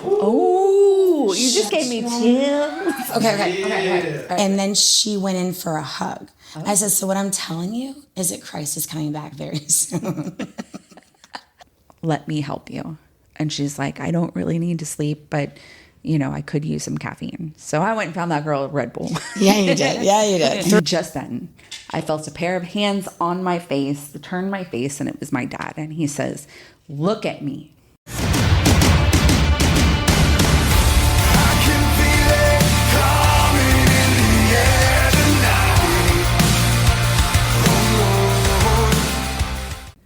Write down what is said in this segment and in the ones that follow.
Oh, you just gave me chills. Okay. And then she went in for a hug. Oh. I said, so what I'm telling you is that Christ is coming back very soon. Let me help you. And she's like, I don't really need to sleep, but I could use some caffeine. So I went and found that girl a Red Bull. Yeah, you did. And just then, I felt a pair of hands on my face, turned my face, and it was my dad. And he says, look at me.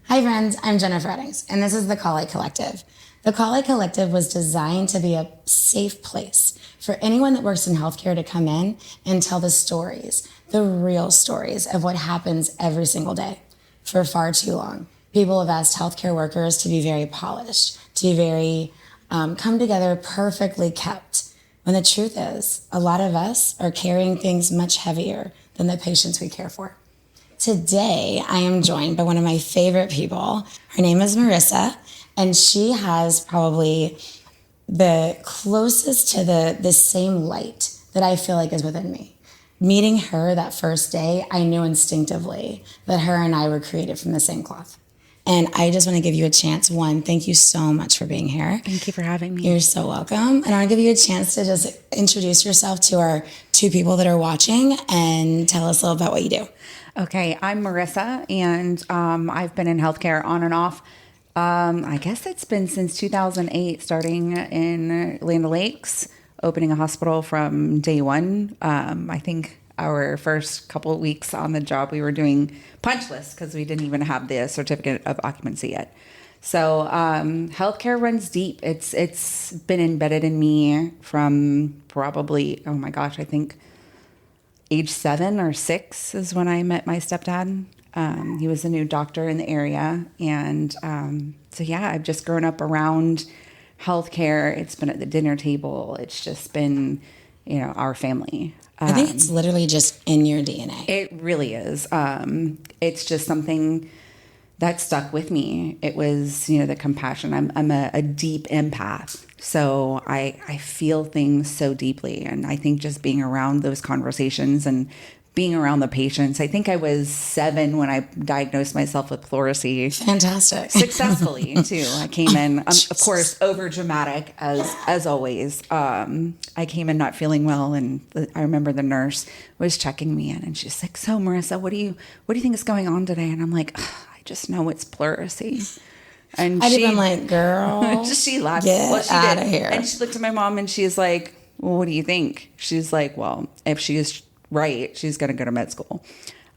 Hi friends, I'm Jennifer Eddings, and this is the Call-It Collective. The Call-It Collective was designed to be a safe place for anyone that works in healthcare to come in and tell the stories, the real stories of what happens every single day. For far too long, people have asked healthcare workers to be very polished, to be very come together, perfectly kept. When the truth is, a lot of us are carrying things much heavier than the patients we care for. Today, I am joined by one of my favorite people. Her name is Marissa, and she has probably the closest to the same light that I feel like is within me. Meeting her that first day, I knew instinctively that her and I were created from the same cloth. And I just want to give you a chance. One, thank you so much for being here. Thank you for having me. You're so welcome. And I want to give you a chance to just introduce yourself to our two people that are watching and tell us a little about what you do. Okay, I'm Marissa, and I've been in healthcare on and off. I guess it's been since 2008, starting in Land O'Lakes, opening a hospital from day one. I think our first couple of weeks on the job, we were doing punch lists because we didn't even have the certificate of occupancy yet. So healthcare runs deep. It's been embedded in me from probably, oh my gosh, I think age 7 or 6 is when I met my stepdad. He was a new doctor in the area. And so, yeah, I've just grown up around healthcare. It's been at the dinner table. It's just been, our family. I think it's literally just in your DNA. It really is. It's just something that stuck with me. It was, the compassion. I'm a deep empath. So I feel things so deeply. And I think just being around those conversations and being around the patients. I think I was 7 when I diagnosed myself with pleurisy. Fantastic. Successfully, too. I came in, of course, over dramatic as always. I came in not feeling well, and I remember the nurse was checking me in, and she's like, "So, Marissa, what do you think is going on today?" And I'm like, I just know it's pleurisy. And I'd have been like, girl, she laughed. Get out of here. And she looked at my mom and she's like, well, what do you think? She's like, well, if she's right, she's going to go to med school.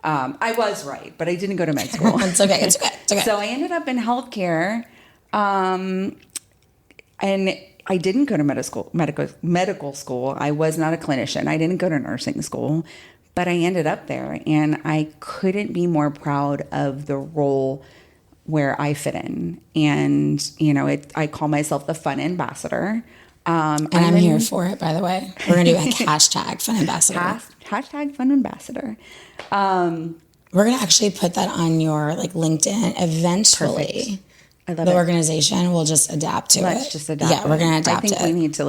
I was right, but I didn't go to med school. It's okay. So I ended up in healthcare, and I didn't go to medical school. I was not a clinician. I didn't go to nursing school, but I ended up there, and I couldn't be more proud of the role where I fit in. And, I call myself the fun ambassador. And I'm here for it, by the way. We're going to do a hashtag fun ambassador. Hashtag fun ambassador. We're going to actually put that on your LinkedIn eventually. Perfect. I love the it. organization will just adapt to it. Let's just adapt. Yeah, we're going to adapt I think we need to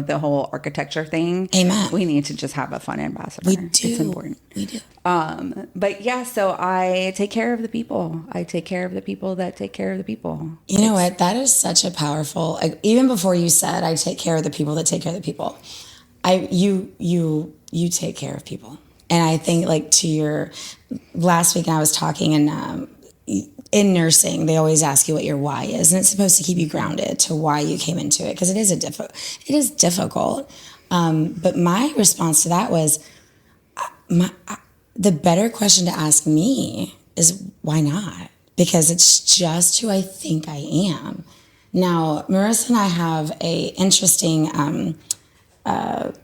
the whole architecture thing. Amen. We need to just have a fun ambassador. We do. It's important. We do. But yeah, so I take care of the people. I take care of the people that take care of the people. You know what? That is such a powerful, even before you said, I take care of the people that take care of the people. You take care of people. And I think to your last week I was talking and, in nursing, they always ask you what your why is, and it's supposed to keep you grounded to why you came into it, because it is difficult. But my response to that was, the better question to ask me is why not? Because it's just who I think I am. Now, Marissa and I have a interesting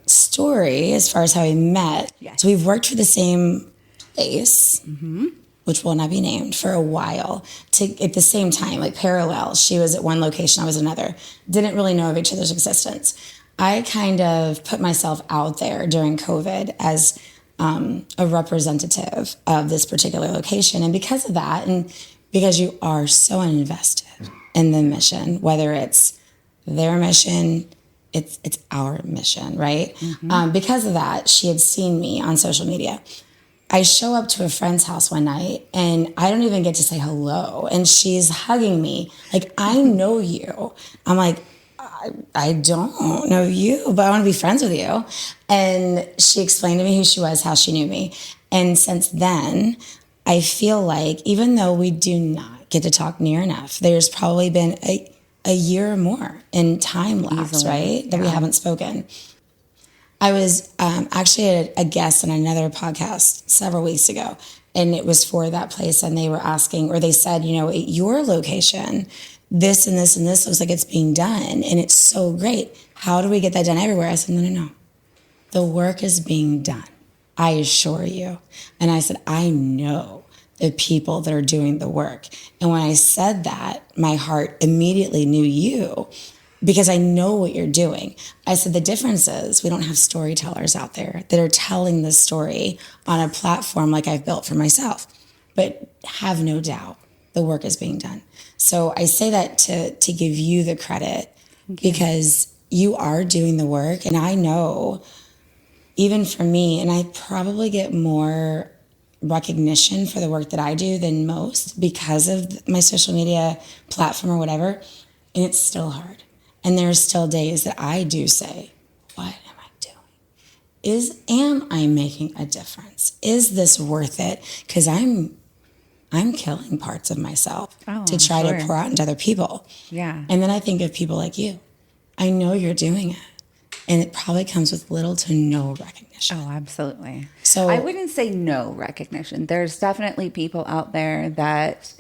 story as far as how we met. Yes. So we've worked for the same place. Mm-hmm. Which will not be named, for a while, at the same time, parallel. She was at one location, I was another. Didn't really know of each other's existence. I kind of put myself out there during COVID as a representative of this particular location. And because of that, and because you are so invested in the mission, whether it's their mission, it's our mission, right? Because of that, she had seen me on social media. I show up to a friend's house one night and I don't even get to say hello. And she's hugging me like, I know you. I'm like, I don't know you, but I want to be friends with you. And she explained to me who she was, how she knew me. And since then, I feel like even though we do not get to talk near enough, there's probably been a year or more in time lapse, right? That we haven't spoken. I was actually a guest on another podcast several weeks ago, and it was for that place. And they were asking, or they said, you know, at your location, this and this and this looks like it's being done. And it's so great. How do we get that done everywhere? I said, no. The work is being done. I assure you. And I said, I know the people that are doing the work. And when I said that, my heart immediately knew you because I know what you're doing. I said, the difference is we don't have storytellers out there that are telling the story on a platform like I've built for myself. But have no doubt, the work is being done. So I say that to give you the credit because you are doing the work. And I know, even for me, and I probably get more recognition for the work that I do than most because of my social media platform or whatever. And it's still hard. And there's still days that I do say, what am I doing? Am I making a difference? Is this worth it? Because I'm killing parts of myself to try to pour out into other people. Yeah. And then I think of people like you. I know you're doing it. And it probably comes with little to no recognition. Oh, absolutely. So I wouldn't say no recognition. There's definitely people out there that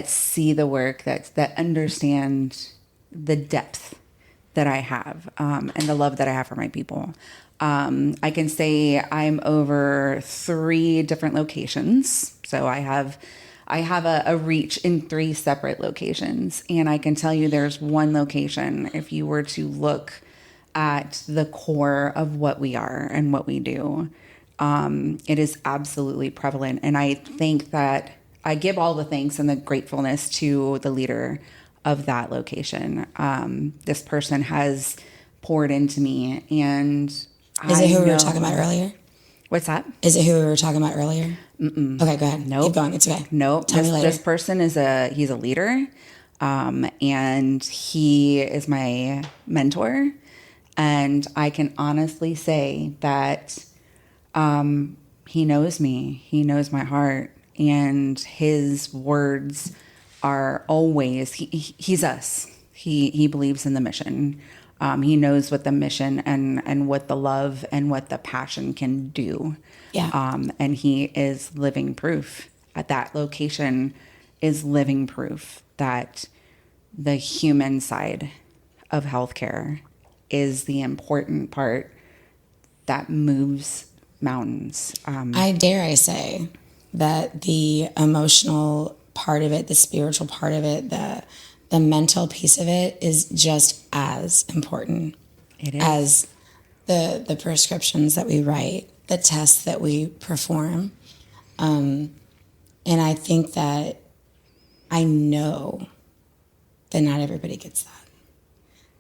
see the work, that understand the depth that I have, and the love that I have for my people. I can say I'm over 3 different locations. So I have a reach in 3 separate locations. And I can tell you there's one location, if you were to look at the core of what we are and what we do, it is absolutely prevalent. And I think that I give all the thanks and the gratefulness to the leader of that location. This person has poured into me, and is it who we were talking about earlier? What's that? Is it who we were talking about earlier? Mm-mm. Okay, go ahead. Nope. Keep going. It's okay. Nope. Tell me later. This person he's a leader, and he is my mentor. And I can honestly say that he knows me. He knows my heart, and his words are always he's us. He believes in the mission. He knows what the mission and what the love and what the passion can do. Yeah. And he is living proof. At that location is living proof that the human side of healthcare is the important part that moves mountains. I dare I say that the emotional part of it, the spiritual part of it, the mental piece of it is just as important as the prescriptions that we write, the tests that we perform. And I think that I know that not everybody gets that.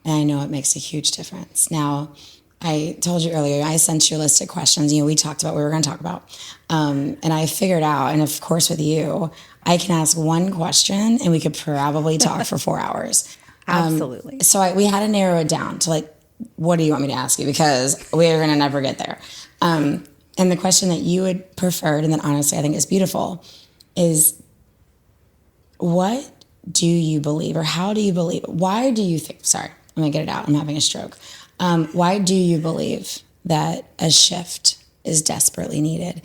And I know it makes a huge difference. Now, I told you earlier, I sent you a list of questions. You know, we talked about what we were going to talk about. And I figured out, and of course with you, I can ask one question and we could probably talk for 4 hours. Absolutely. So we had to narrow it down to like, what do you want me to ask you? Because we are going to never get there. And the question that you would preferred, and that honestly I think is beautiful, is what do you believe, or how do you believe? Why do you think, sorry, I'm going to get it out. I'm having a stroke. Why do you believe that a shift is desperately needed?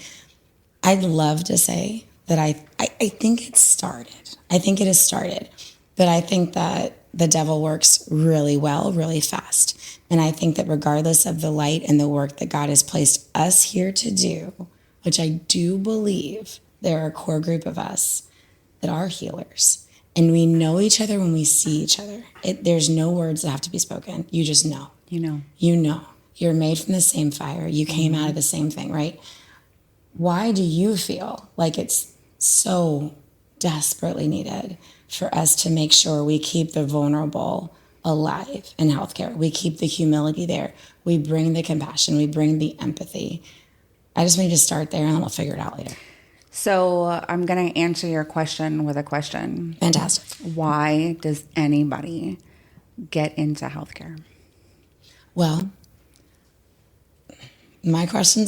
I'd love to say that I think it started. I think it has started. But I think that the devil works really well, really fast. And I think that regardless of the light and the work that God has placed us here to do, which I do believe there are a core group of us that are healers. And we know each other when we see each other. There's no words that have to be spoken. You just know. You know. You know. You're made from the same fire. You came out of the same thing, right? Why do you feel like it's so desperately needed for us to make sure we keep the vulnerable alive in healthcare. We keep the humility there. We bring the compassion. We bring the empathy. I just need to start there and then we'll figure it out later. So I'm going to answer your question with a question. Fantastic. Why does anybody get into healthcare? Well, my question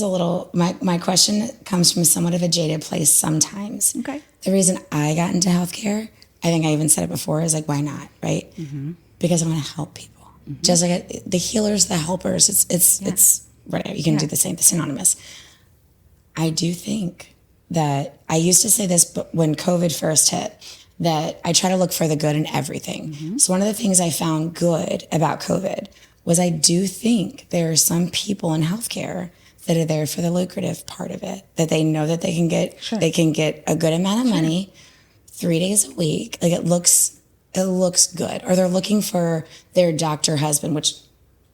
comes from somewhat of a jaded place sometimes. Okay. The reason I got into healthcare, I think I even said it before, is like, why not, right? Mm-hmm. Because I want to help people. Mm-hmm. Just like the healers, the helpers, it's whatever. You can do the same, the synonymous. I do think that I used to say this, but when COVID first hit, that I try to look for the good in everything. Mm-hmm. So one of the things I found good about COVID was I do think there are some people in healthcare that are there for the lucrative part of it, that they know that they can get a good amount of money 3 days a week. Like it looks good. Or they're looking for their doctor husband, which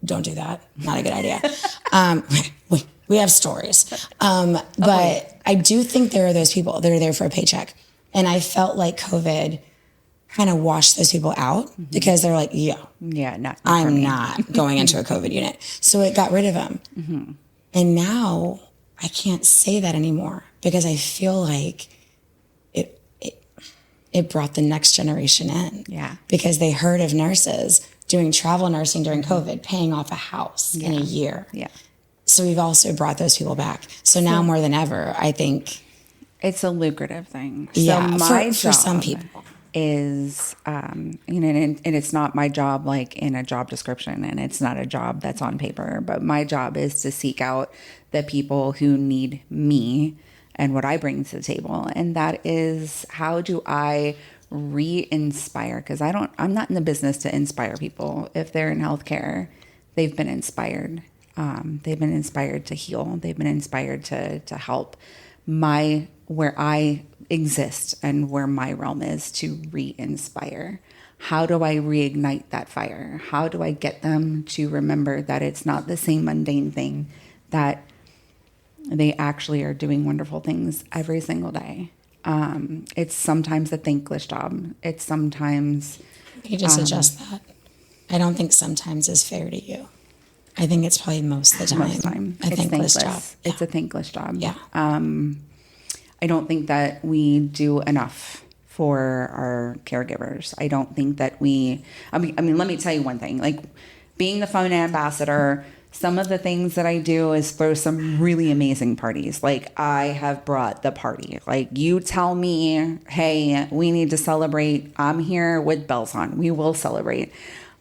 don't do that. Not a good idea. We have stories. But I do think there are those people that are there for a paycheck. And I felt like COVID kind of washed those people out because they're like, I'm not going into a COVID unit. So it got rid of them. Mm-hmm. And now I can't say that anymore because I feel like it brought the next generation in. Yeah. Because they heard of nurses doing travel nursing during COVID, paying off a house in a year. Yeah. So we've also brought those people back. So now more than ever, I think it's a lucrative thing. Yeah, so my for some people is, and it's not my job like in a job description, and it's not a job that's on paper, but my job is to seek out the people who need me and what I bring to the table. And that is, how do I re-inspire? Because I'm not in the business to inspire people. If they're in healthcare, they've been inspired. They've been inspired to heal. They've been inspired to help. Where I exist and where my realm is to re-inspire. How do I reignite that fire? How do I get them to remember that it's not the same mundane thing, that they actually are doing wonderful things every single day? It's sometimes a thankless job. It's sometimes... You just adjust that. I don't think sometimes is fair to you. I think it's probably most of the time. Most of the time. A thankless job. It's a thankless job. Yeah. I don't think that we do enough for our caregivers. I don't think that I mean, let me tell you one thing. Like, being the phone ambassador, some of the things that I do is throw some really amazing parties. Like, I have brought the party. Like, you tell me, hey, we need to celebrate. I'm here with bells on. We will celebrate.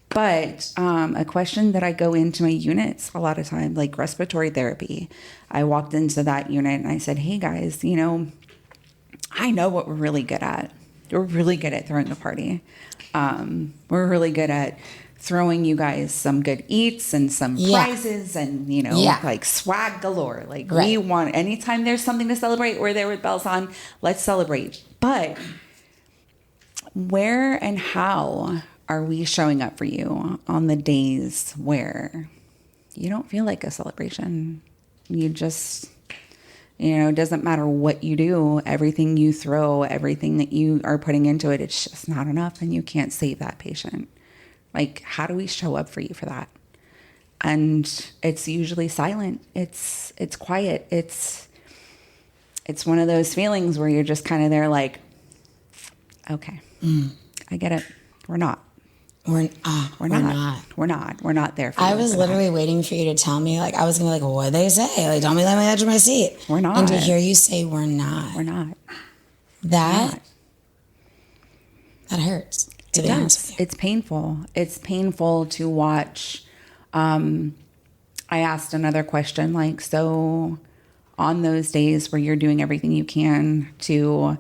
But a question that I go into my units a lot of times, like respiratory therapy, I walked into that unit and I said, hey guys, I know what we're really good at. We're really good at throwing a party. We're really good at throwing you guys some good eats and some prizes and, like swag galore. Like we want, anytime there's something to celebrate, we're there with bells on, let's celebrate. But where and how are we showing up for you on the days where you don't feel like a celebration? You just, it doesn't matter what you do, everything you throw, everything that you are putting into it, it's just not enough and you can't save that patient. Like, how do we show up for you for that? And it's usually silent. It's quiet. It's one of those feelings where you're just kind of there like, okay, I get it. We're not. We're not there for you. I was literally waiting for you to tell me, like, I was going to be like, what'd they say? Like, don't be on the edge of my seat. We're not. And to hear you say we're not. We're not. That hurts. To be honest with you. It's painful. It's painful to watch. I asked another question, like, so on those days where you're doing everything you can to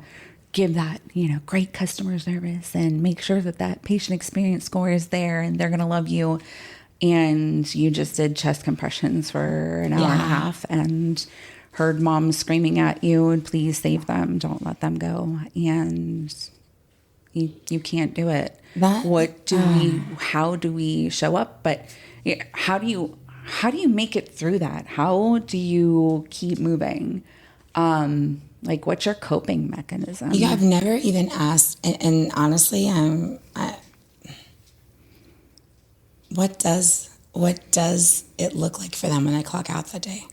give that, great customer service and make sure that patient experience score is there and they're going to love you. And you just did chest compressions for an hour and a half and heard moms screaming at you and please save them. Don't let them go. And you can't do it. How do we show up? But how do you make it through that? How do you keep moving? Like, what's your coping mechanism? I've never even asked, and honestly, what does it look like for them when they clock out that day?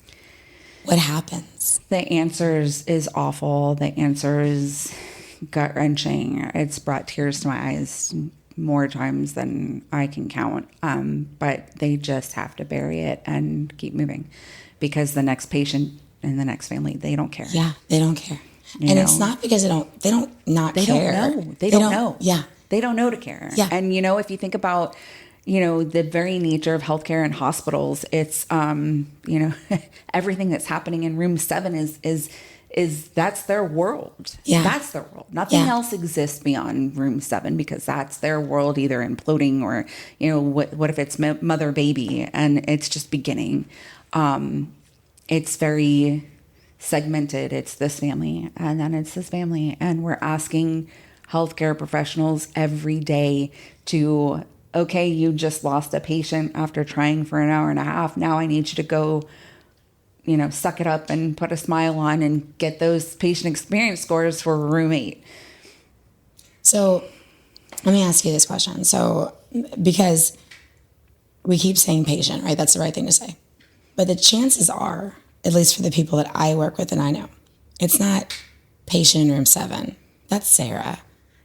What happens? The answer is awful. The answer is gut-wrenching. It's brought tears to my eyes more times than I can count. But they just have to bury it and keep moving, because the next patient and the next family, they don't care. Yeah, they don't care. And it's not because they don't not they care. Don't know. They don't know. Yeah. They don't know to care. Yeah. And, if you think about, the very nature of healthcare and hospitals, it's, everything that's happening in room 7 is that's their world. Yeah. That's their world. Nothing else exists beyond room 7, because that's their world either imploding or, what if it's mother baby and it's just beginning. It's very segmented. It's this family and then it's this family. And we're asking healthcare professionals every day to, okay, you just lost a patient after trying for an hour and a half. Now I need you to go, suck it up and put a smile on and get those patient experience scores for room 8. So let me ask you this question. So, because we keep saying patient, right? That's the right thing to say. But the chances are, at least for the people that I work with and I know, it's not patient in room 7. That's Sarah.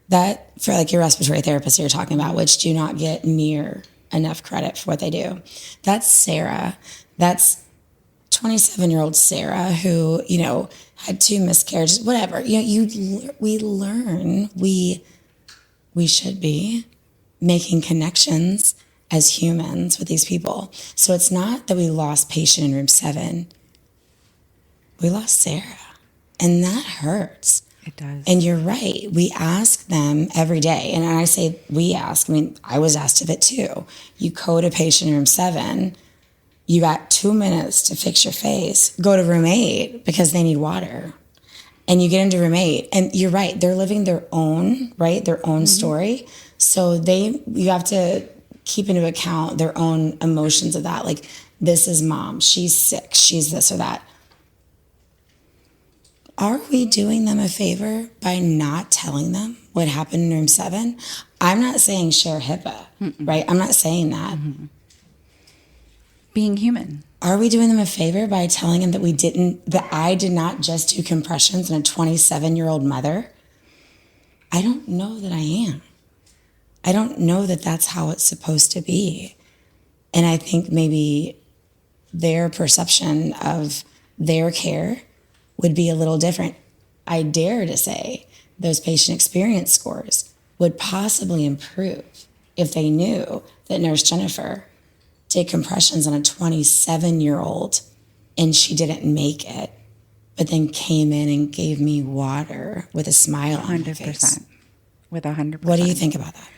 That, for like your respiratory therapist you're talking about, which do not get near enough credit for what they do. That's Sarah. That's 27-year-old Sarah who, had 2 miscarriages, whatever. We learn we should be making connections as humans with these people. So it's not that we lost patient in room 7. We lost Sarah. And that hurts. It does. And you're right. We ask them every day. And I say we ask, I was asked of it too. You code a patient in room 7. You got 2 minutes to fix your face. Go to room 8 because they need water. And you get into room 8. And you're right. They're living their own, right? Their own story. So you have to keep into account their own emotions of that. Like, this is mom. She's sick. She's this or that. Are we doing them a favor by not telling them what happened in room 7? I'm not saying share HIPAA, right? I'm not saying that. Mm-hmm. Being human. Are we doing them a favor by telling them that I did not just do compressions on a 27-year-old mother? I don't know that I am. I don't know that that's how it's supposed to be. And I think maybe their perception of their care would be a little different. I dare to say those patient experience scores would possibly improve if they knew that Nurse Jennifer did compressions on a 27-year-old and she didn't make it, but then came in and gave me water with a smile on her face. With 100%. What do you think about that?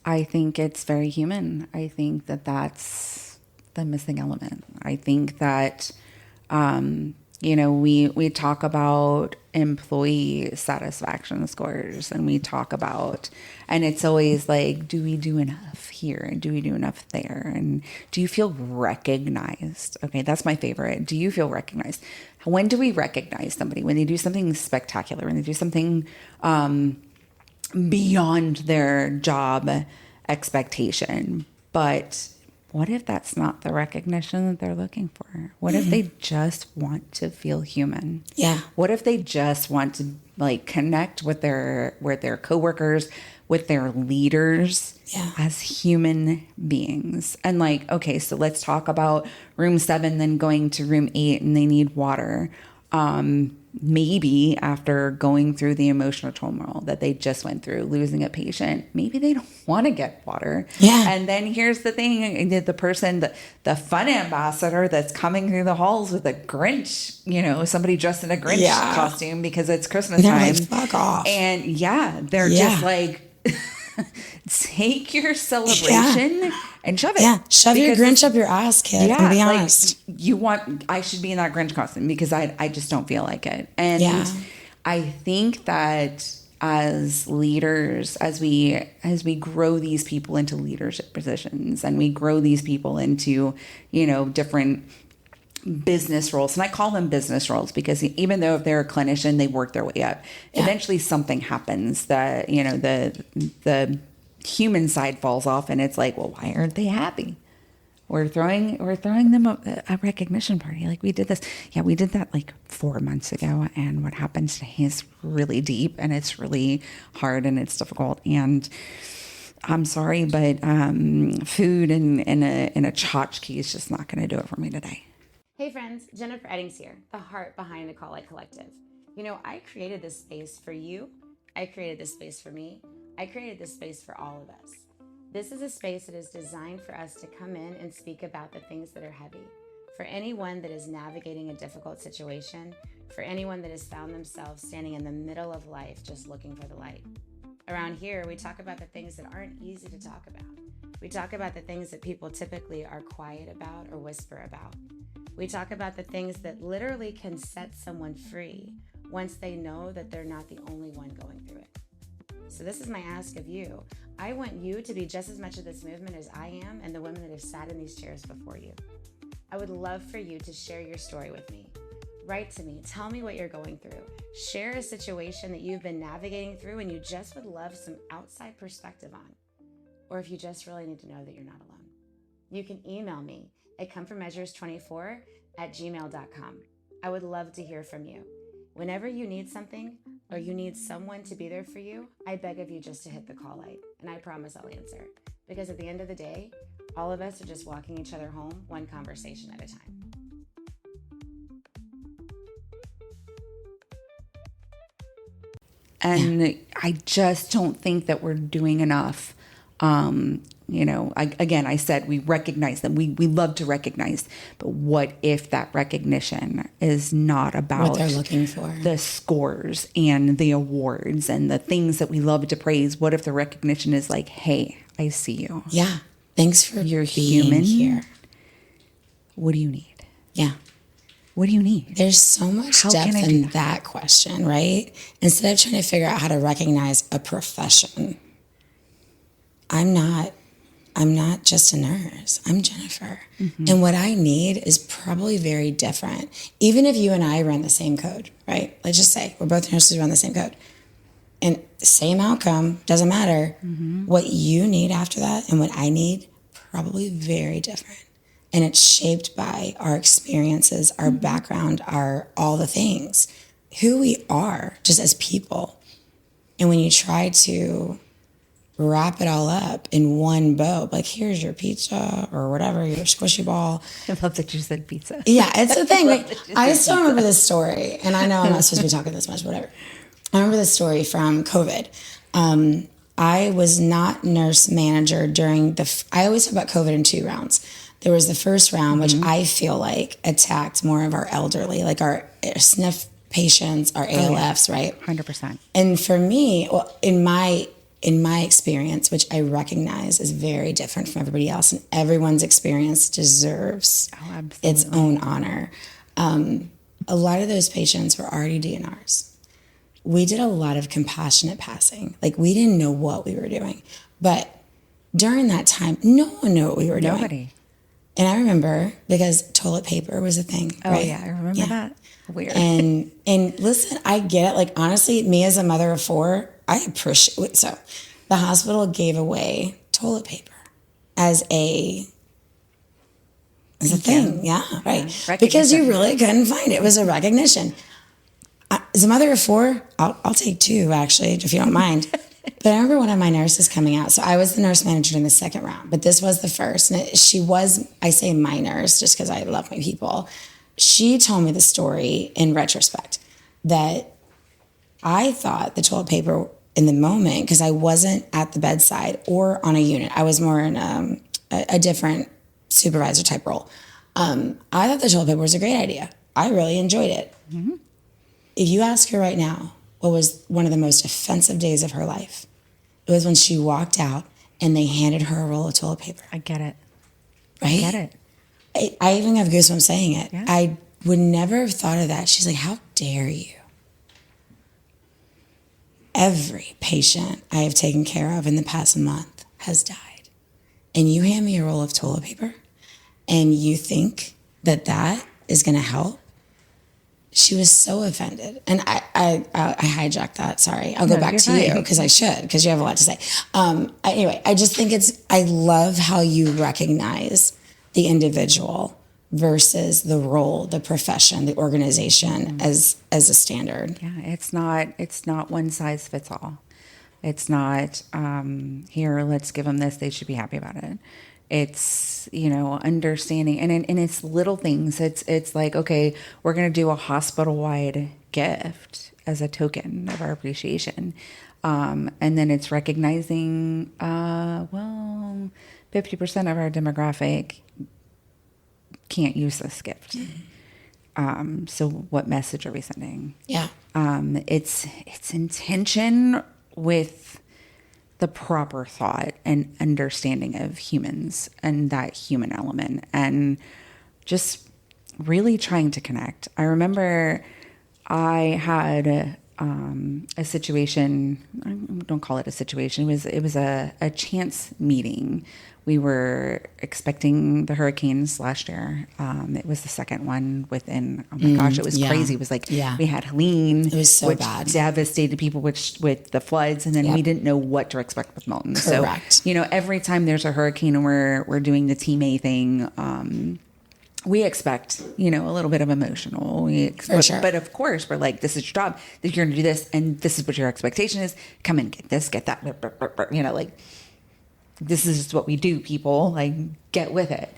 I think it's very human. I think that that's the missing element. I think that, we talk about employee satisfaction scores and we talk about, and it's always like, do we do enough here? And do we do enough there? And do you feel recognized? Okay, that's my favorite. Do you feel recognized? When do we recognize somebody? When they do something spectacular, when they do something beyond their job expectation. But what if that's not the recognition that they're looking for? What if they just want to feel human? Yeah. What if they just want to connect with their coworkers, with their leaders as human beings? And okay, so let's talk about room 7, then going to room 8 and they need water. Maybe after going through the emotional turmoil that they just went through, losing a patient, maybe they don't want to get water. Yeah. And then here's the thing, the person, the fun ambassador that's coming through the halls with a Grinch, somebody dressed in a Grinch costume because it's Christmas time. Fuck off. And they're just take your celebration and shove it. Yeah, shove your Grinch up your ass, kid. And be honest. I should be in that Grinch costume because I just don't feel like it. And I think that as leaders, as we grow these people into leadership positions and we grow these people into, different business roles, and I call them business roles because even though if they're a clinician, they work their way up. Yeah. Eventually something happens that, the human side falls off and it's like, well, why aren't they happy? We're throwing them a recognition party. Like we did this. Yeah, we did that like 4 months ago. And what happened today is really deep and it's really hard and it's difficult. And I'm sorry, but food and a tchotchke is just not going to do it for me today. Hey friends, Jennifer Eddings here, the heart behind the Call It Collective. You know, I created this space for you. I created this space for me. I created this space for all of us. This is a space that is designed for us to come in and speak about the things that are heavy. For anyone that is navigating a difficult situation, for anyone that has found themselves standing in the middle of life just looking for the light. Around here, we talk about the things that aren't easy to talk about. We talk about the things that people typically are quiet about or whisper about. We talk about the things that literally can set someone free once they know that they're not the only one going through it. So this is my ask of you. I want you to be just as much of this movement as I am and the women that have sat in these chairs before you. I would love for you to share your story with me. Write to me. Tell me what you're going through. Share a situation that you've been navigating through and you just would love some outside perspective on. Or if you just really need to know that you're not alone. You can email me at comeformeasures24@gmail.com. I would love to hear from you. Whenever you need something or you need someone to be there for you, I beg of you just to hit the call light, and I promise I'll answer. Because at the end of the day, all of us are just walking each other home one conversation at a time. And I just don't think that we're doing enough. I said we recognize them. We love to recognize, but what if that recognition is not about what they're looking for, the scores and the awards and the things that we love to praise? What if the recognition is like, hey, I see you. Yeah. Thanks for You're being human here. What do you need? Yeah. What do you need? There's so much depth in that question, right? Instead of trying to figure out how to recognize a profession, I'm not just a nurse. I'm Jennifer. Mm-hmm. And what I need is probably very different. Even if you and I run the same code, right? Let's just say we're both nurses who run the same code. And same outcome, doesn't matter. Mm-hmm. What you need after that and what I need, probably very different. And it's shaped by our experiences, our background, all the things, who we are just as people. And when you try to wrap it all up in one bow, like here's your pizza or whatever, your squishy ball. I love that you said pizza. Yeah, it's the thing. Like, I still remember this story, and I know I'm not supposed to be talking this much, whatever. I remember this story from COVID. I was not nurse manager during I always talk about COVID in 2 rounds. There was the first round, which I feel like attacked more of our elderly, like our SNF patients, our ALFs, right? 100%. And for me, well, in my experience, which I recognize is very different from everybody else, and everyone's experience deserves its own honor. A lot of those patients were already DNRs. We did a lot of compassionate passing. Like, we didn't know what we were doing. But during that time, no one knew what we were doing. Nobody. And I remember, because toilet paper was a thing, right? Oh, yeah, I remember that. Weird. And listen, I get it. Like, honestly, me as a mother of 4, I appreciate. So the hospital gave away toilet paper as a thing. Yeah, right. Yeah, because you really couldn't find it. It was a recognition. As a mother of 4, I'll take 2, actually, if you don't mind. But I remember one of my nurses coming out. So I was the nurse manager in the second round, but this was the first. And she was, I say my nurse, just because I love my people. She told me the story in retrospect that I thought the toilet paper in the moment, because I wasn't at the bedside or on a unit. I was more in a different supervisor type role. I thought the toilet paper was a great idea. I really enjoyed it. Mm-hmm. If you ask her right now, what was one of the most offensive days of her life? It was when she walked out and they handed her a roll of toilet paper. I get it. Right? I get it. I even have goosebumps saying it. Yeah. I would never have thought of that. She's like, how dare you? Every patient I have taken care of in the past month has died. And you hand me a roll of toilet paper and you think that is going to help? She was so offended. And I hijacked that. Sorry. I'll go back to you because I should, because you have a lot to say. Anyway, I just think I love how you recognize the individual versus the role, the profession, the organization as a standard. Yeah, it's not one size fits all. It's not here, let's give them this, they should be happy about it. It's, understanding, and it's little things. It's like, okay, we're going to do a hospital-wide gift as a token of our appreciation. And then it's recognizing, 50% of our demographic can't use this gift. So what message are we sending? Yeah. It's intention with the proper thought and understanding of humans and that human element, and just really trying to connect. I remember I had a situation. I don't call it a situation. It was a chance meeting. We were expecting the hurricanes last year. It was the second one within. Oh my gosh, it was crazy. It was like we had Helene, it was so which bad, devastated people with the floods, and then we didn't know what to expect with Milton. Correct. So every time there's a hurricane and we're doing the Team A thing. We expect, a little bit of emotional. For sure. But of course, we're like, this is your job. That you're going to do this, and this is what your expectation is. Come in, get this, get that. This is just what we do, people. Like, get with it.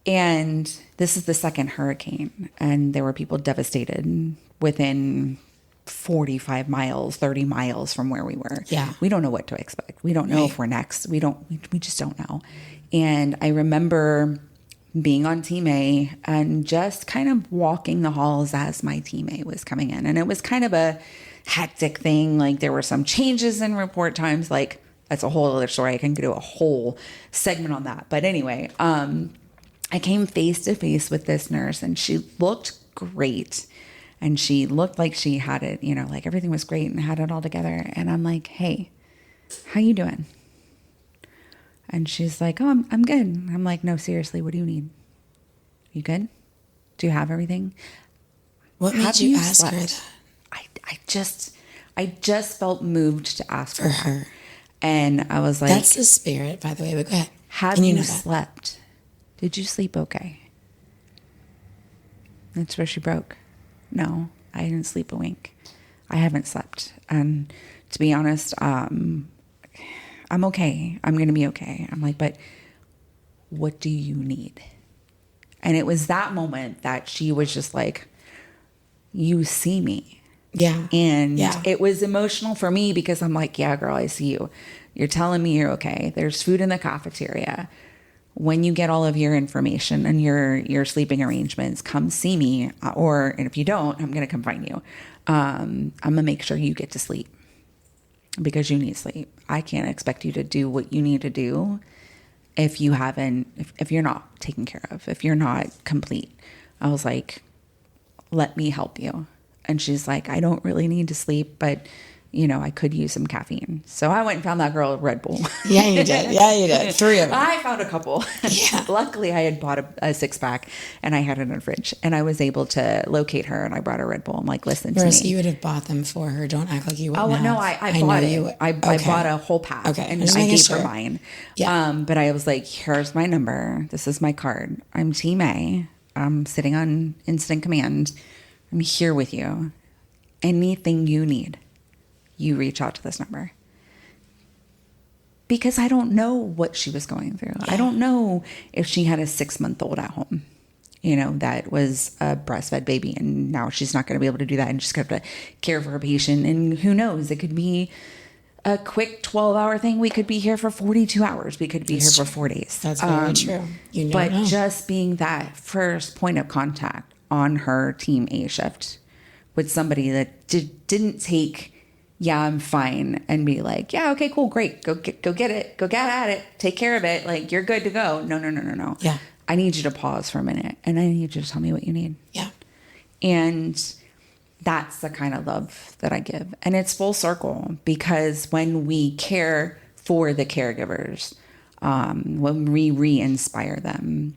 And this is the second hurricane, and there were people devastated within 45 miles, 30 miles from where we were. Yeah. We don't know what to expect. We don't know if we're next. We just don't know. And I remember being on Team A and just kind of walking the halls as my Team A was coming in. And it was kind of a hectic thing. Like, there were some changes in report times. Like, that's a whole other story. I can do a whole segment on that. But anyway, I came face to face with this nurse, and she looked great. And she looked like she had it, like everything was great and had it all together. And I'm like, hey, how you doing? And she's like, oh, I'm good. I'm like, no, seriously, what do you need? You good? Do you have everything? What made you ask her slept? that? I just felt moved to ask For her. And I was like, That's the spirit, by the way, but go ahead. have you slept? Did you sleep okay? That's where she broke. No, I didn't sleep a wink. I haven't slept. And to be honest, I'm okay. I'm going to be okay. I'm like, but what do you need? And it was that moment that she was just like, you see me. Yeah. And it was emotional for me because I'm like, yeah, girl, I see you. You're telling me you're okay. There's food in the cafeteria. When you get all of your information and your sleeping arrangements, come see me. And if you don't, I'm going to come find you. I'm going to make sure you get to sleep because you need sleep. I can't expect you to do what you need to do if you if you're not taken care of, if you're not complete. I was like, let me help you. And she's like, I don't really need to sleep, but I could use some caffeine. So I went and found that girl a Red Bull. Yeah, you did. Yeah, you did. 3 of them. I found a couple. Yeah. Luckily, I had bought a 6-pack and I had it in the fridge. And I was able to locate her and I brought her Red Bull. I'm like, listen to Marissa, me. you would have bought them for her. Don't act like you wouldn't have. No, I bought it. I bought a whole pack. Okay. And I gave sure. her mine. Yeah. But I was like, here's my number. This is my card. I'm Team A. I'm sitting on instant command. I'm here with you. Anything you need, you reach out to this number. Because I don't know what she was going through. Yeah. I don't know if she had a 6-month-old at home, that was a breastfed baby, and now she's not going to be able to do that, and she's going to have to care for her patient. And who knows? It could be a quick 12-hour thing. We could be here for 42 hours. We could be here for 4 days. That's very true. But just being that first point of contact on her Team A shift with somebody that didn't take, yeah, I'm fine, and be like, yeah, okay, cool, great, go get it, go get at it, take care of it, like you're good to go. No. Yeah. I need you to pause for a minute, and I need you to tell me what you need. Yeah. And that's the kind of love that I give, and it's full circle because when we care for the caregivers, when we re-inspire them,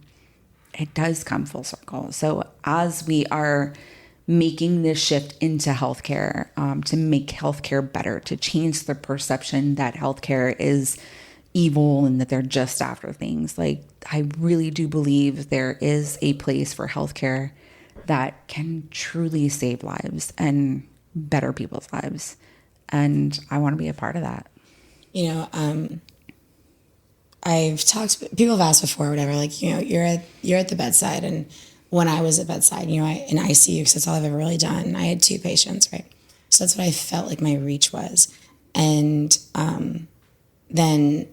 it does come full circle. So as we are making this shift into healthcare, to make healthcare better, to change the perception that healthcare is evil and that they're just after things. Like, I really do believe there is a place for healthcare that can truly save lives and better people's lives. And I want to be a part of that. You know, people have asked before, whatever, like, you know, you're at the bedside. And when I was at bedside, you know, in ICU, because that's all I've ever really done, I had 2 patients, right? So that's what I felt like my reach was. And then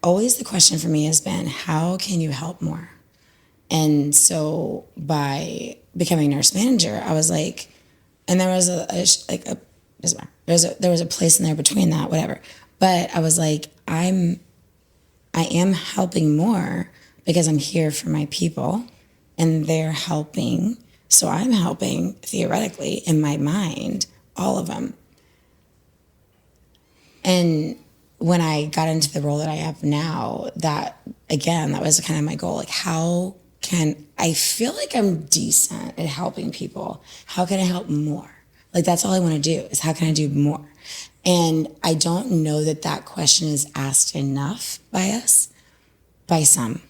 always the question for me has been, how can you help more? And so by becoming nurse manager, I was like, and there was there was a place in there between that, whatever. But I was like, I am helping more because I'm here for my people and they're helping. So I'm helping, theoretically, in my mind, all of them. And when I got into the role that I have now, that was kind of my goal. Like, how can I feel like I'm decent at helping people? How can I help more? Like, that's all I want to do is how can I do more? And I don't know that question is asked enough by us, by some.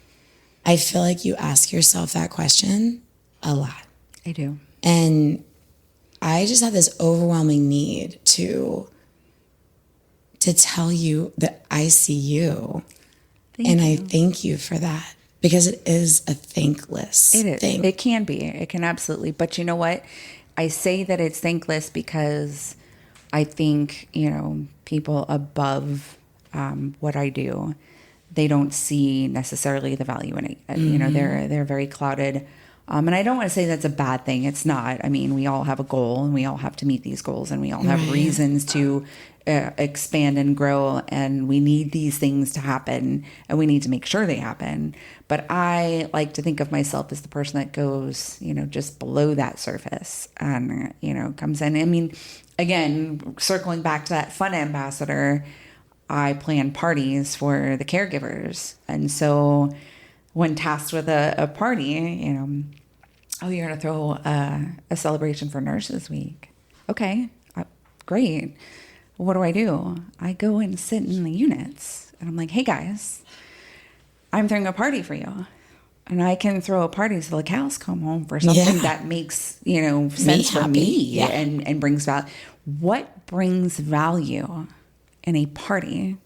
I feel like you ask yourself that question a lot. I do. And I just have this overwhelming need to tell you that I see you. And I thank you for that, because it is a thankless thing. It can be. It can absolutely. But you know what? I say that it's thankless because I think, you know, people above what I do, they don't see necessarily the value in it. Mm-hmm. You know, they're very clouded. And I don't want to say that's a bad thing. It's not. I mean, we all have a goal and we all have to meet these goals and we all have reasons to expand and grow, and we need these things to happen and we need to make sure they happen. But I like to think of myself as the person that goes, you know, just below that surface and, you know, comes in. I mean, again, circling back to that fun ambassador, I plan parties for the caregivers. And so when tasked with a party, you know, oh, you're going to throw a celebration for Nurses Week. Okay, great. What do? I go and sit in the units and I'm like, hey guys, I'm throwing a party for you. And I can throw a party till the cows come home for something that makes, you know, sense for me and brings value. What brings value in a party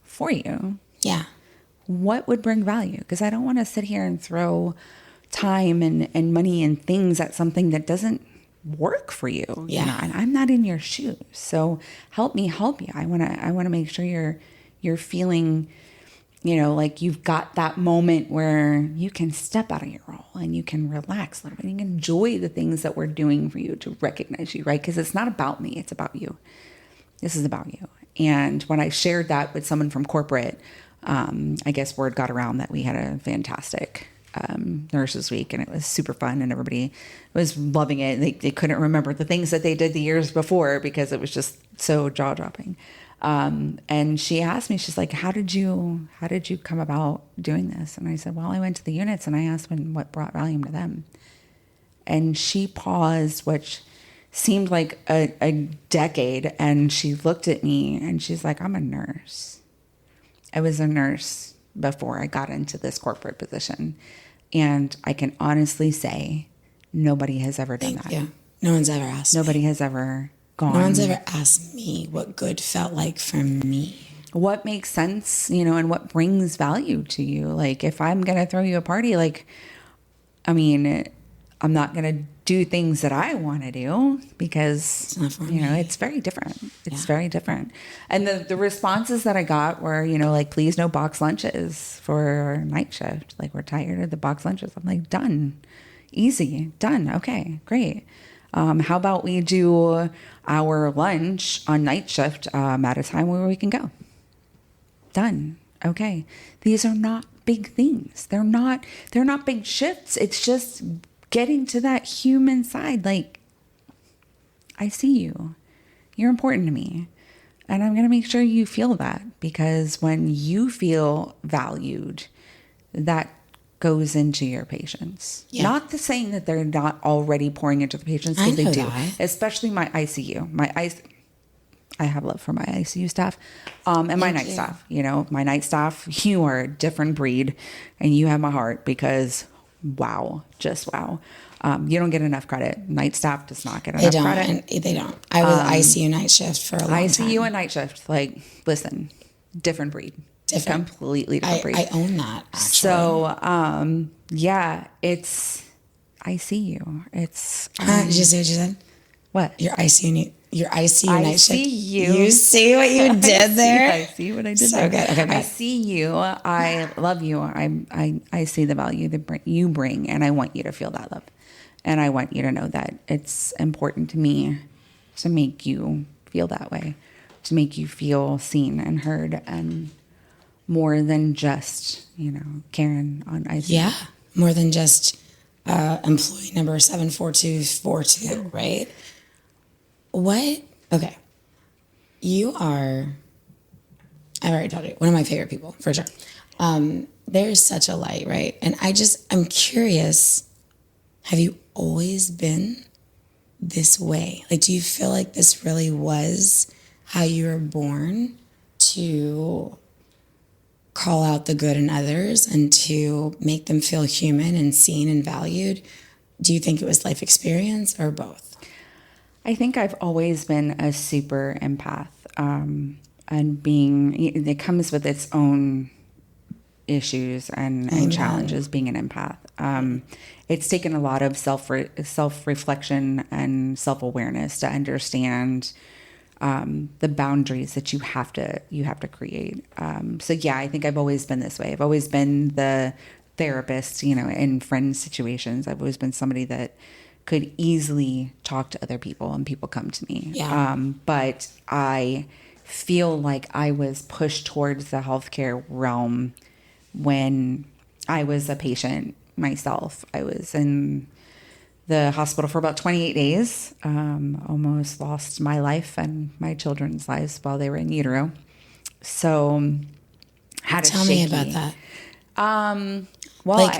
for you? Yeah. What would bring value? Because I don't want to sit here and throw time and money and things at something that doesn't work for you. Yeah. You know, and I'm not in your shoes. So help me help you. I want to make sure you're feeling, you know, like you've got that moment where you can step out of your role and you can relax a little bit. You can enjoy the things that we're doing for you, to recognize you, right? Because it's not about me. It's about you. This is about you. And when I shared that with someone from corporate, I guess word got around that we had a fantastic Nurses Week, and it was super fun, and everybody was loving it. They couldn't remember the things that they did the years before because it was just so jaw dropping. And she asked me, she's like, how did you come about doing this? And I said, well, I went to the units and I asked what brought value to them. And she paused, which seemed like a decade. And she looked at me and she's like, I'm a nurse. I was a nurse before I got into this corporate position. And I can honestly say nobody has ever done that. Yeah. No one's ever asked. Nobody has ever gone. No one's ever asked me what good felt like for me. What makes sense, you know, and what brings value to you. Like, if I'm going to throw you a party, like, I mean, I'm not going to do things that I want to do because, you know, it's very different. It's very different. And the responses that I got were, you know, like, please no box lunches for night shift. Like, we're tired of the box lunches. I'm like, done. Easy. Done. Okay, great. How about we do our lunch on night shift at a time where we can go? Done. Okay. These are not big things. They're not big shifts. It's just getting to that human side. Like, I see you. You're important to me. And I'm going to make sure you feel that, because when you feel valued, that goes into your patients. Yeah. Not the saying that they're not already pouring into the patients, because they do. That. Especially my ICU. I have love for my ICU staff, and my night staff. You know, my night staff, you are a different breed, and you have my heart because, wow, just wow. You don't get enough credit. Night staff does not get enough credit. They don't. I was ICU night shift for a long time. ICU and night shift, like, listen, different breed. Completely different breed. I own that, actually. So, yeah, I see you. It's. Did you see what you said? What? Your ICU night shift. I see you. You see what you did there? I see what I did so there. Good. Okay, good. I see you. I love you. I see the value that you bring, and I want you to feel that love. And I want you to know that it's important to me to make you feel that way, to make you feel seen and heard, and more than just, Karen on ICU. Yeah, more than just employee number 74242, right? What? Okay. You are, I've already told you, one of my favorite people, for sure. There's such a light, right? And I'm curious, have you always been this way? Like, do you feel like this really was how you were born, to call out the good in others and to make them feel human and seen and valued? Do you think it was life experience or both? I think I've always been a super empath, and it comes with its own issues and challenges being an empath. It's taken a lot of self-reflection and self-awareness to understand the boundaries that you have to create. So yeah, I think I've always been this way. I've always been the therapist, in friend situations. I've always been somebody that could easily talk to other people and people come to me. Yeah. But I feel like I was pushed towards the healthcare realm when I was a patient myself. I was in the hospital for about 28 days, almost lost my life and my children's lives while they were in utero. So had a Tell me about that. Well,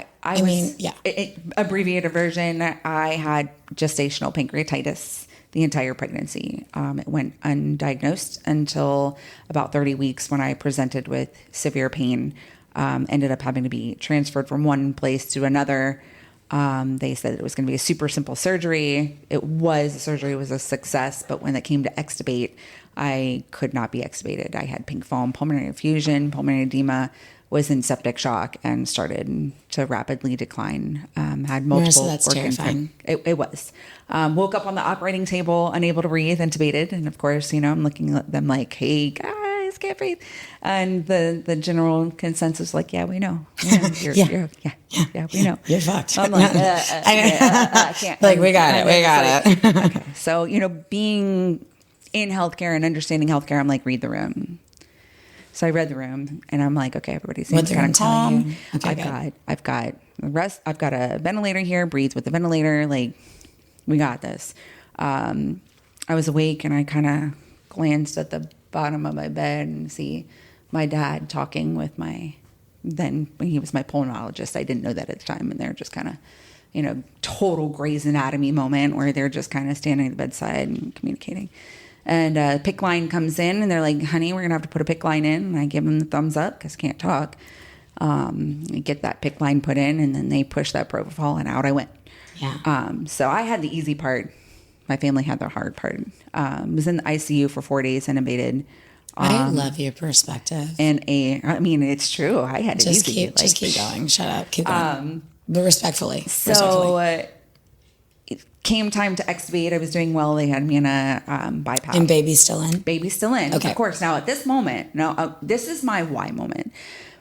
abbreviated version, I had gestational pancreatitis the entire pregnancy. It went undiagnosed until about 30 weeks when I presented with severe pain. Ended up having to be transferred from one place to another. They said it was going to be a super simple surgery. The surgery was a success, but when it came to extubate, I could not be extubated. I had pink foam, pulmonary effusion, pulmonary edema, was in septic shock, and started to rapidly decline. Had multiple Marissa, that's terrifying. It was. Woke up on the operating table, unable to breathe, intubated. And of course, I'm looking at them like, hey, guys, can't breathe. And the general consensus, like, yeah, we know. Yeah, we know. You're fucked. I'm like, I can't. Like, we got it. Okay. So, being in healthcare and understanding healthcare, I'm like, read the room. So I read the room, and I'm like, okay, everybody seems kind of calm. Okay, I've got the rest. I've got a ventilator here. Breathe with the ventilator. Like, we got this. I was awake, and I kind of glanced at the bottom of my bed and see my dad talking with then when he was my pulmonologist. I didn't know that at the time, and they're just kind of, total Grey's Anatomy moment where they're just kind of standing at the bedside and communicating. And a PICC line comes in, and they're like, honey, we're going to have to put a PICC line in. And I give them the thumbs up because I can't talk. I get that PICC line put in, and then they push that propofol, and out I went. Yeah. So I had the easy part. My family had the hard part. Was in the ICU for 4 days, intubated. I love your perspective. It's true. I had it easy. Just keep going. Shut up. Keep going. But respectfully. It came time to extubate. I was doing well. They had me in a BiPAP. And baby's still in? Baby's still in. Okay. Of course. Now, at this moment, this is my why moment.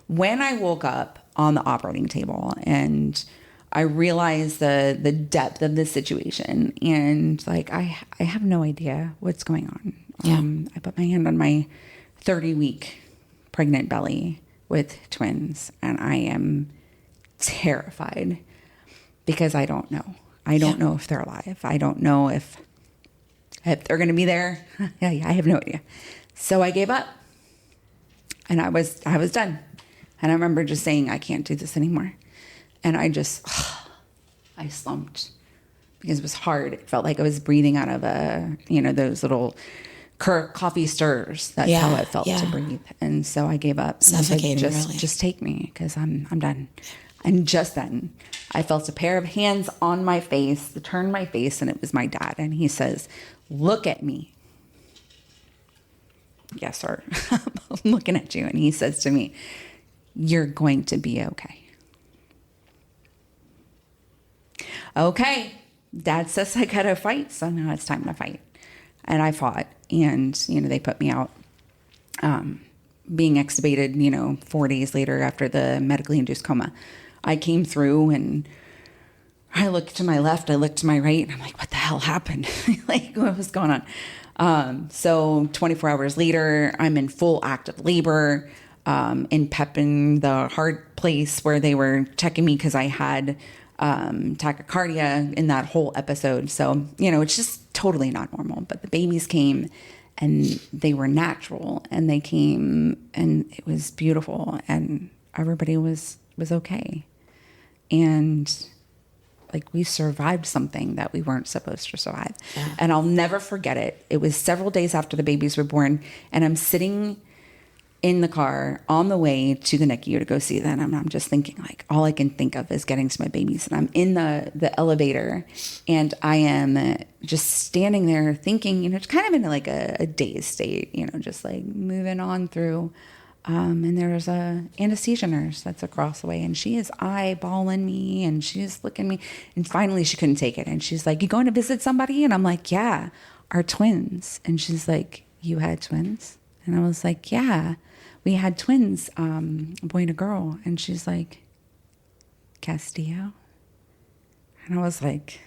When I woke up on the operating table and I realized the depth of the situation, and like, I have no idea what's going on. Yeah. I put my hand on my 30-week pregnant belly with twins, and I am terrified because I don't know. I don't know if they're alive. I don't know if they're going to be there. I have no idea. So I gave up, and I was done. And I remember just saying, I can't do this anymore. And I slumped because it was hard. It felt like I was breathing out of those little coffee stirs. That's how it felt to breathe. And so I gave up. Suffocating, just take me, because I'm done. And just then I felt a pair of hands on my face, turned my face, and it was my dad. And he says, "Look at me." "Yes, sir." I'm looking at you. And he says to me, "You're going to be okay." Okay. Dad says I gotta fight, so now it's time to fight. And I fought, and, they put me out, being extubated, 4 days later after the medically induced coma. I came through, and I looked to my left, I looked to my right, and I'm like, what the hell happened? Like, what was going on? So 24 hours later, I'm in full active labor, in Pepin, the hard place where they were checking me because I had tachycardia in that whole episode. So, it's just totally not normal. But the babies came, and they were natural, and they came, and it was beautiful, and everybody was okay. And like, we survived something that we weren't supposed to survive. Yeah. And I'll never forget it. It was several days after the babies were born, and I'm sitting in the car on the way to the NICU to go see them. And I'm just thinking, like, all I can think of is getting to my babies. And I'm in the elevator, and I am just standing there thinking, kind of in like a dazed state, just like moving on through. And there's a anesthesia nurse that's across the way, and she is eyeballing me, and she's looking at me. And finally she couldn't take it. And she's like, "You going to visit somebody?" And I'm like, "Yeah, our twins." And she's like, "You had twins?" And I was like, "Yeah, we had twins, a boy and a girl." And she's like, "Castillo?" And I was like,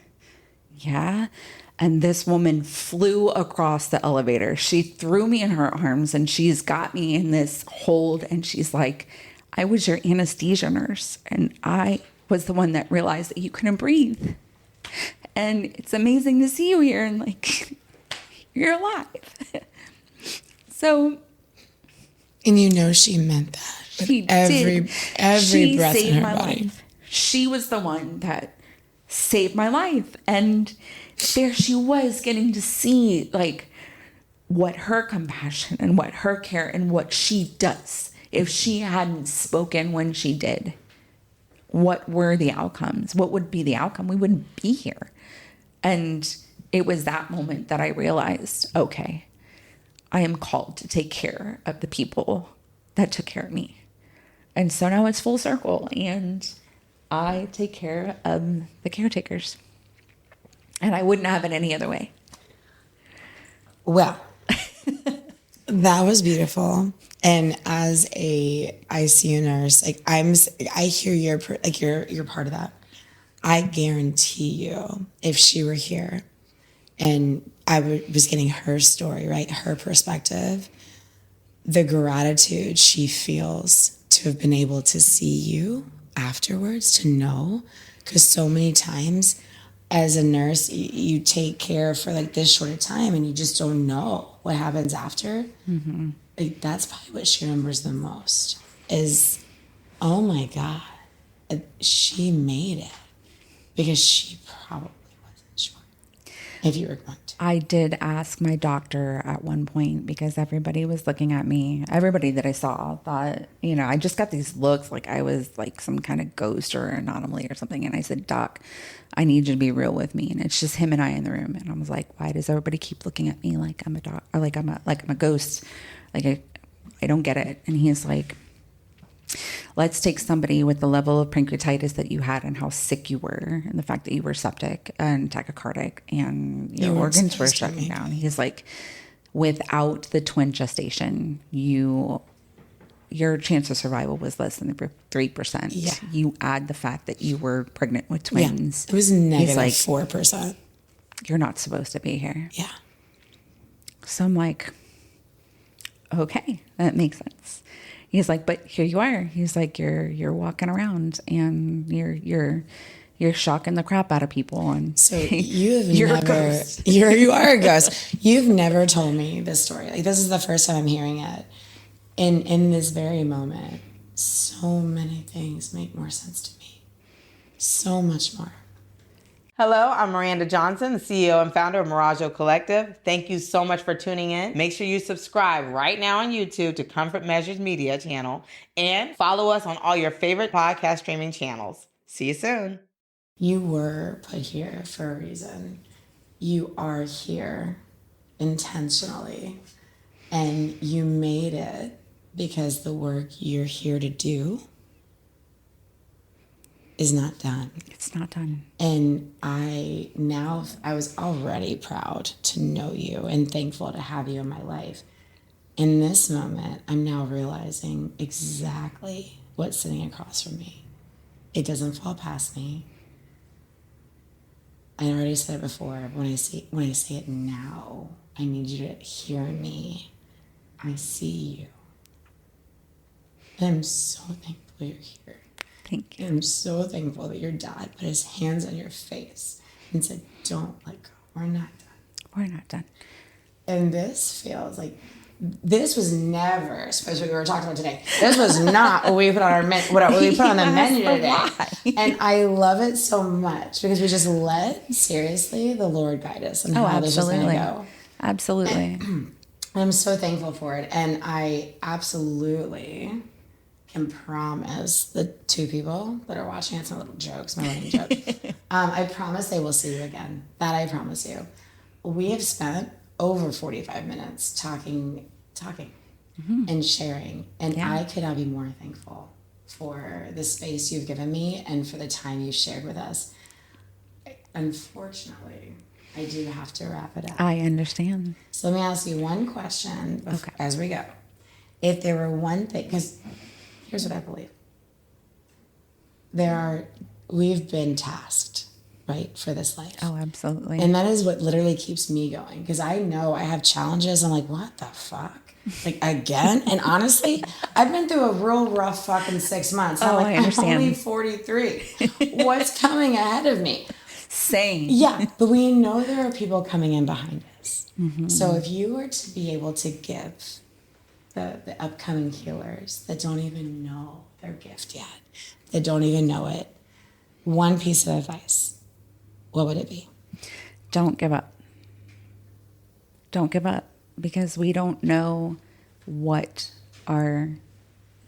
"Yeah." And this woman flew across the elevator. She threw me in her arms, and she's got me in this hold. And she's like, "I was your anesthesia nurse, and I was the one that realized that you couldn't breathe. And it's amazing to see you here, and like, you're alive." So, and she meant that. She every she breath saved in her my body. life. She was the one that saved my life. And there she was, getting to see like what her compassion and what her care and what she does. If she hadn't spoken when she did, what were the outcomes? What would be the outcome? We wouldn't be here. And it was that moment that I realized, okay, I am called to take care of the people that took care of me. And so now it's full circle, and I take care of the caretakers. And I wouldn't have it any other way. Well, that was beautiful. And as a ICU nurse, like I hear you're part of that. I guarantee you, if she were here and was getting her story, right, her perspective, the gratitude she feels to have been able to see you afterwards, to know, because so many times as a nurse, you take care for like this short of time, and you just don't know what happens after. Mm-hmm. Like, that's probably what she remembers the most is, oh my God, she made it, because she probably wasn't sure if you were going to. I did ask my doctor at one point, because everybody was looking at me. Everybody that I saw thought, I just got these looks like I was like some kind of ghost or anomaly or something. And I said, "Doc, I need you to be real with me." And it's just him and I in the room. And I was like, "Why does everybody keep looking at me like I'm a doc, or like I'm a ghost? Like I don't get it." And he's like, "Let's take somebody with the level of pancreatitis that you had and how sick you were, and the fact that you were septic and tachycardic and your organs were shutting down." He's like, "Without the twin gestation, your chance of survival was less than 3%. Yeah. You add the fact that you were pregnant with twins." Yeah. It was negative like, 4%. "You're not supposed to be here." Yeah. So I'm like, okay, that makes sense. He's like, "But here you are." He's like, you're walking around, and you're shocking the crap out of people." And so you are a ghost. You've never told me this story. Like, this is the first time I'm hearing it. In this very moment, so many things make more sense to me. So much more. Hello, I'm Miranda Johnson, the CEO and founder of Miraggio Collective. Thank you so much for tuning in. Make sure you subscribe right now on YouTube to Comfort Measures Media channel and follow us on all your favorite podcast streaming channels. See you soon. You were put here for a reason. You are here intentionally, and you made it because the work you're here to do is not done. It's not done. And I was already proud to know you and thankful to have you in my life. In this moment, I'm now realizing exactly what's sitting across from me. It doesn't fall past me. I already said it before. When I say it now, I need you to hear me. I see you. And I'm so thankful you're here. Thank you. I'm so thankful that your dad put his hands on your face and said, don't let go. We're not done. We're not done. And this feels like, this was never, especially what we were talking about today, this was not what we put on what we put on the menu today. And I love it so much because we just let, seriously, the Lord guide us on how this is going to go. Absolutely. And I'm so thankful for it. And I absolutely can promise the two people that are watching, it's a little joke, it's my running joke. I promise they will see you again. That I promise you. We have spent over 45 minutes talking and sharing. And I could not be more thankful for the space you've given me and for the time you shared with us. Unfortunately, I do have to wrap it up. I understand. So let me ask you one question as we go. If there were one thing, because here's what I believe. We've been tasked, right, for this life. Oh, absolutely. And that is what literally keeps me going. Because I know I have challenges. I'm like, what the fuck? Like, again? And honestly, I've been through a real rough fucking 6 months. I'm I understand. I'm only 43. What's coming ahead of me? Same. Yeah, but we know there are people coming in behind us. Mm-hmm. So if you were to be able to give the upcoming healers that don't even know their gift yet, that don't even know it, one piece of advice, what would it be? Don't give up. Don't give up, because we don't know what our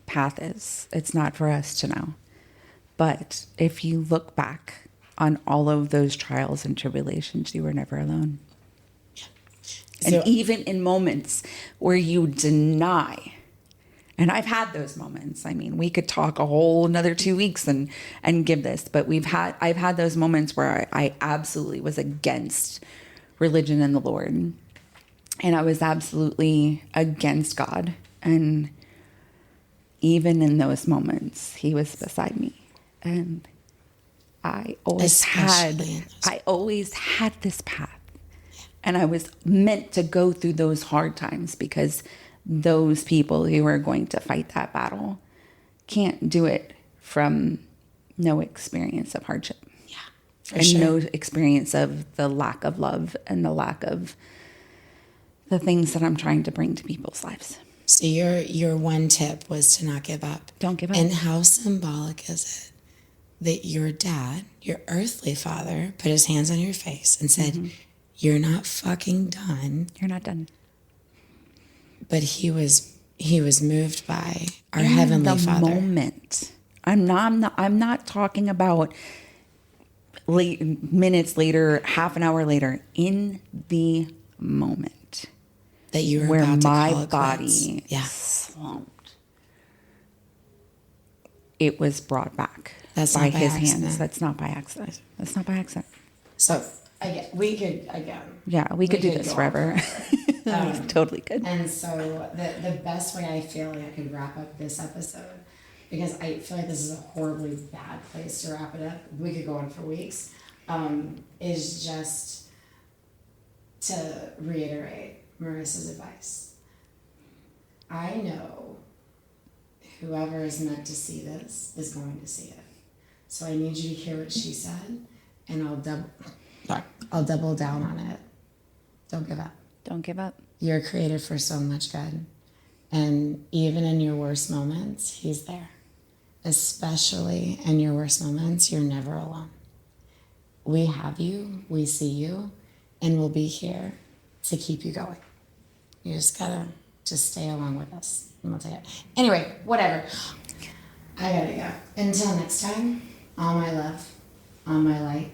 path is. It's not for us to know. But if you look back on all of those trials and tribulations, you were never alone. And even in moments where you deny, and I've had those moments. I mean, we could talk a whole another 2 weeks and give this, but I've had those moments where I absolutely was against religion and the Lord. And I was absolutely against God. And even in those moments, he was beside me. And I always had this path. And I was meant to go through those hard times, because those people who are going to fight that battle can't do it from no experience of hardship. Yeah, and no experience of the lack of love and the lack of the things that I'm trying to bring to people's lives. So your one tip was to not give up. Don't give up. And how symbolic is it that your dad, your earthly father, put his hands on your face and said, you're not fucking done. You're not done. But he was moved by our heavenly Father. Moment. I'm not talking about minutes later, half an hour later. In the moment that you were where about to my call it body quits. slumped, it was brought back By his accident. hands. That's not by accident. That's not by accident. So we could do this forever. Totally could. And so the best way I feel like I could wrap up this episode, because I feel like this is a horribly bad place to wrap it up. We could go on for weeks. Is just to reiterate Marissa's advice. I know whoever is meant to see this is going to see it. So I need you to hear what she said, and I'll double down on it. Don't give up. Don't give up. You're created for so much good. And even in your worst moments, he's there. Especially in your worst moments, you're never alone. we have you, we see you, and we'll be here to keep you going. You just gotta stay along with us, and we'll take it. Anyway, whatever. I gotta go. Until next time, all my love, all my light.